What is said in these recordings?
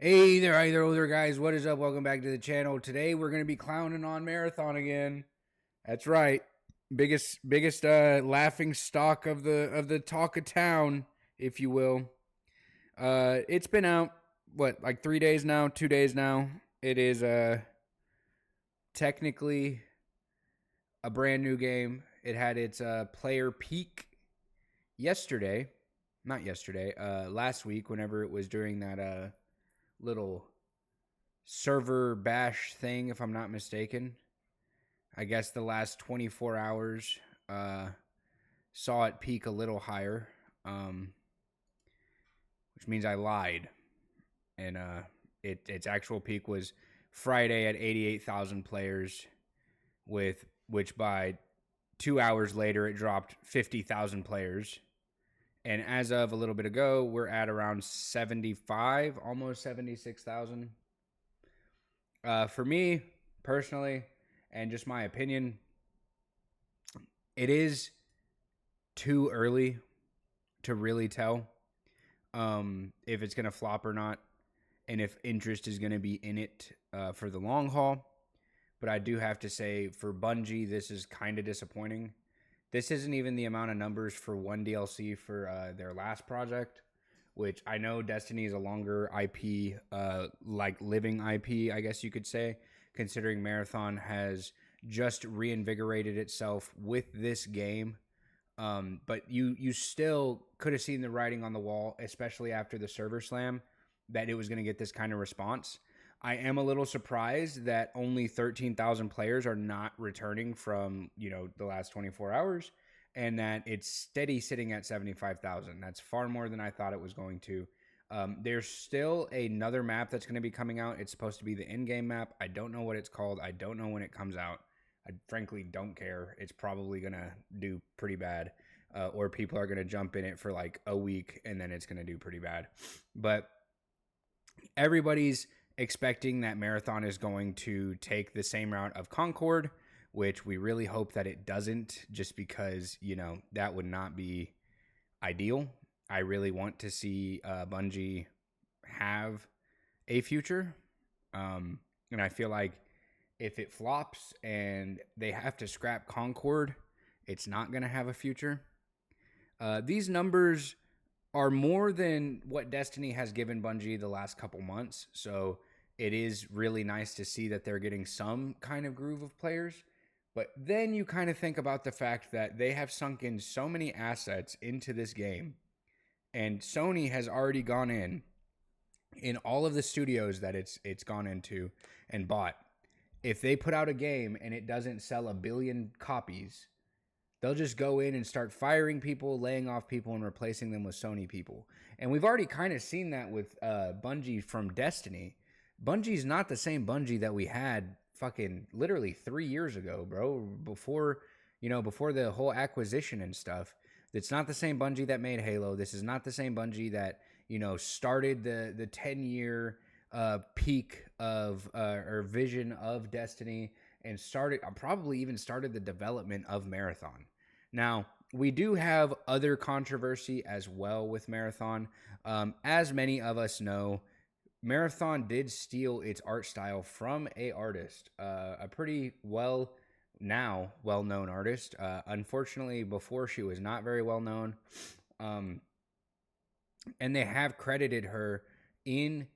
Hey there, older guys. What is up? Welcome back to the channel. Today we're going to be clowning on Marathon again. That's right. Biggest laughing stock of the talk of town, if you will. It's been out like 3 days now, 2 days now. It is technically a brand new game. It had its player peak yesterday. Not yesterday. Last week whenever it was during that little server bash thing, if I'm not mistaken. I guess the last 24 hours uh, saw it peak a little higher, which means I lied. And its actual peak was Friday at 88,000 players, with which by 2 hours later it dropped 50,000 players. And as of a little bit ago, we're at around 75, almost 76,000. For me personally, and just my opinion, it is too early to really tell if it's going to flop or not, and if interest is going to be in it for the long haul. But I do have to say, for Bungie, this is kind of disappointing. This isn't even the amount of numbers for one DLC for their last project, which I know Destiny is a longer IP, like living IP, I guess you could say, considering Marathon has just reinvigorated itself with this game. But you still could have seen the writing on the wall, especially after the server slam, that it was going to get this kind of response. I am a little surprised that only 13,000 players are not returning from, the last 24 hours, and that it's steady sitting at 75,000. That's far more than I thought it was going to. There's still another map that's going to be coming out. It's supposed to be the in-game map. I don't know what it's called. I don't know when it comes out. I frankly don't care. It's probably going to do pretty bad, or people are going to jump in it for like a week, and then it's going to do pretty bad. But everybody's expecting that Marathon is going to take the same route of Concord, which we really hope that it doesn't, just because, that would not be ideal. I really want to see Bungie have a future. And I feel like if it flops and they have to scrap Concord, it's not going to have a future. These numbers are more than what Destiny has given Bungie the last couple months. So it is really nice to see that they're getting some kind of groove of players. But then you kind of think about the fact that they have sunk in so many assets into this game, and Sony has already gone in all of the studios that it's gone into and bought. If they put out a game and it doesn't sell 1 billion copies, they'll just go in and start firing people, laying off people, and replacing them with Sony people. And we've already kind of seen that with Bungie from Destiny. Bungie's not the same Bungie that we had fucking literally 3 years ago, bro. Before the whole acquisition and stuff. It's not the same Bungie that made Halo. This is not the same Bungie that, started the 10-year peak of or vision of Destiny, and probably even started the development of Marathon. Now, we do have other controversy as well with Marathon. As many of us know, Marathon did steal its art style from a artist, a pretty well-known artist. Unfortunately, before, she was not very well known. And they have credited her in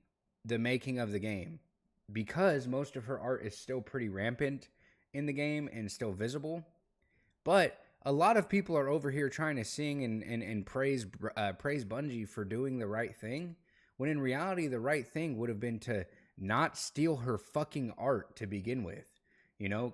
the making of the game, because most of her art is still pretty rampant in the game and still visible. But a lot of people are over here trying to sing and praise Bungie for doing the right thing, when in reality the right thing would have been to not steal her fucking art to begin with.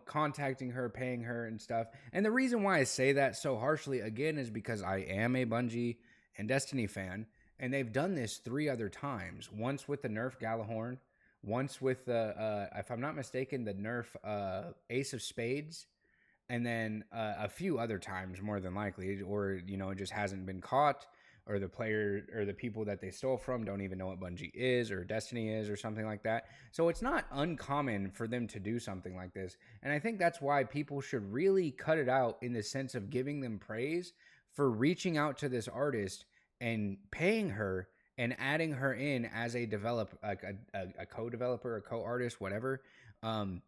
Contacting her, paying her and stuff. And the reason why I say that so harshly again is because I am a Bungie and Destiny fan, and they've done this 3 other times. Once with the nerf Gjallarhorn, once with the, if I'm not mistaken, the nerf Ace of Spades, and then a few other times, more than likely, or, it just hasn't been caught, or the player or the people that they stole from don't even know what Bungie is or Destiny is or something like that. So it's not uncommon for them to do something like this. And I think that's why people should really cut it out in the sense of giving them praise for reaching out to this artist and paying her and adding her in as a a co-developer, a co-artist, whatever. Um,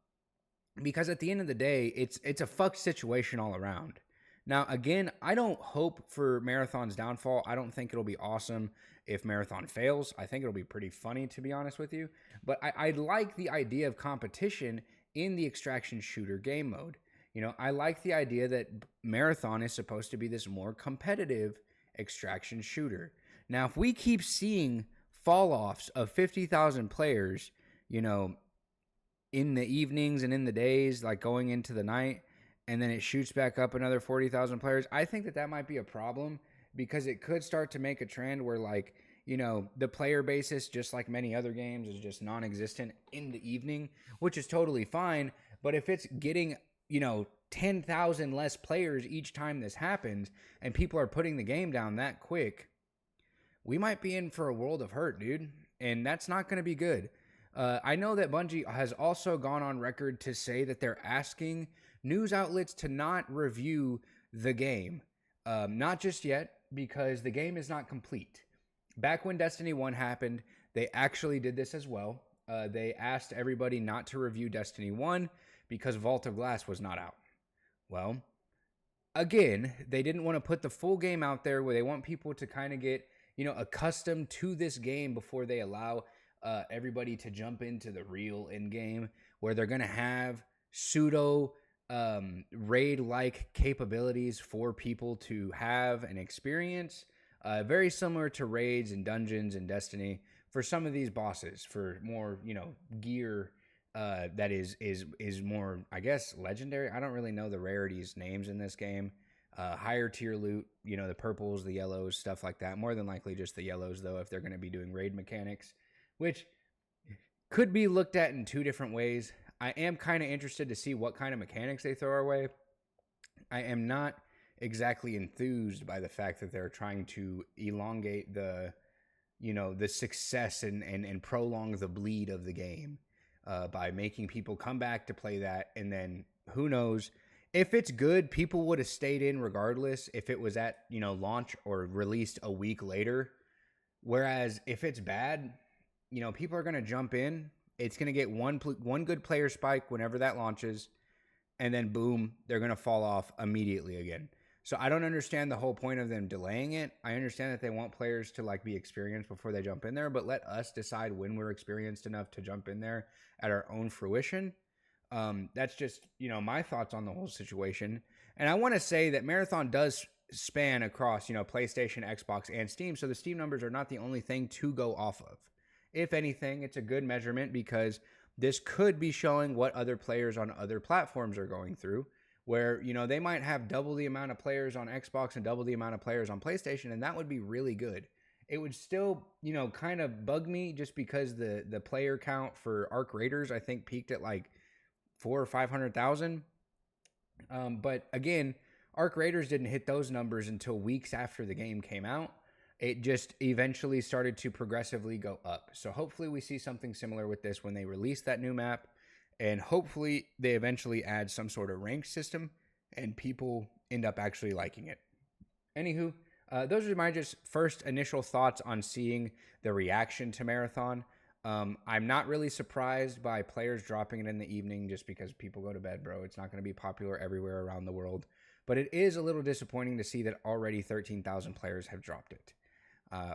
because at the end of the day, it's a fucked situation all around. Now, again, I don't hope for Marathon's downfall. I don't think it'll be awesome if Marathon fails. I think it'll be pretty funny, to be honest with you. But I like the idea of competition in the extraction shooter game mode. You know, I like the idea that Marathon is supposed to be this more competitive extraction shooter. Now, if we keep seeing fall offs of 50,000 players, you know, in the evenings and in the days, like going into the night, and then it shoots back up another 40,000 players, I think that that might be a problem because it could start to make a trend where, like, you know, the player basis, just like many other games, is just non existent in the evening, which is totally fine. But if it's getting, you know, 10,000 less players each time this happens and people are putting the game down that quick, we might be in for a world of hurt, dude. And that's not going to be good. I know that Bungie has also gone on record to say that they're asking news outlets to not review the game. Not just yet, because the game is not complete. Back when Destiny 1 happened, they actually did this as well. They asked everybody not to review Destiny 1 because Vault of Glass was not out. Well, again, they didn't want to put the full game out there where they want people to kind of get, you know, accustomed to this game before they allow everybody to jump into the real end game, where they're going to have pseudo raid like capabilities for people to have and experience, very similar to raids and dungeons in Destiny for some of these bosses, for more, you know, gear that is more, I guess, legendary. I don't really know the rarities names in this game. Higher tier loot, you know, the purples, the yellows, stuff like that. More than likely just the yellows, though, if they're going to be doing raid mechanics, which could be looked at in two different ways. I am kind of interested to see what kind of mechanics they throw our way. I am not exactly enthused by the fact that they're trying to elongate the, you know, the success and prolong the bleed of the game by making people come back to play that. And then who knows, if it's good, people would have stayed in regardless if it was at, you know, launch or released a week later. Whereas if it's bad, you know, people are going to jump in. It's going to get one good player spike whenever that launches, and then boom, they're going to fall off immediately again. So I don't understand the whole point of them delaying it. I understand that they want players to like be experienced before they jump in there, but let us decide when we're experienced enough to jump in there at our own fruition. That's just, you know, my thoughts on the whole situation. And I want to say that Marathon does span across, you know, PlayStation, Xbox, and Steam. So the Steam numbers are not the only thing to go off of. If anything, it's a good measurement because this could be showing what other players on other platforms are going through, where, you know, they might have double the amount of players on Xbox and double the amount of players on PlayStation, and that would be really good. It would still, you know, kind of bug me just because the player count for Arc Raiders, I think, peaked at like 400,000 or 500,000. But again, Arc Raiders didn't hit those numbers until weeks after the game came out. It just eventually started to progressively go up. So hopefully we see something similar with this when they release that new map. And hopefully they eventually add some sort of ranked system and people end up actually liking it. Anywho, those are my just first initial thoughts on seeing the reaction to Marathon. I'm not really surprised by players dropping it in the evening just because people go to bed, bro. It's not going to be popular everywhere around the world. But it is a little disappointing to see that already 13,000 players have dropped it.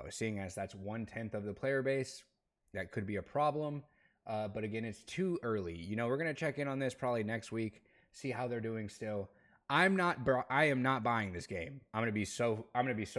Seeing as that's 1/10 of the player base, that could be a problem. But again, it's too early. You know, we're going to check in on this probably next week, see how they're doing still. I am not buying this game. I'm going to be so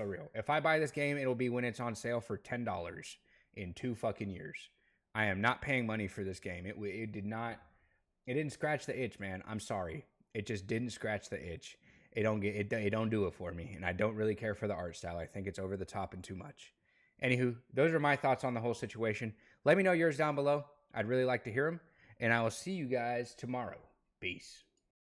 real. If I buy this game, it'll be when it's on sale for $10 in 2 fucking years. I am not paying money for this game. It didn't scratch the itch, man. I'm sorry. It just didn't scratch the itch. It don't do it for me, and I don't really care for the art style. I think it's over the top and too much. Anywho, those are my thoughts on the whole situation. Let me know yours down below. I'd really like to hear them, and I will see you guys tomorrow. Peace.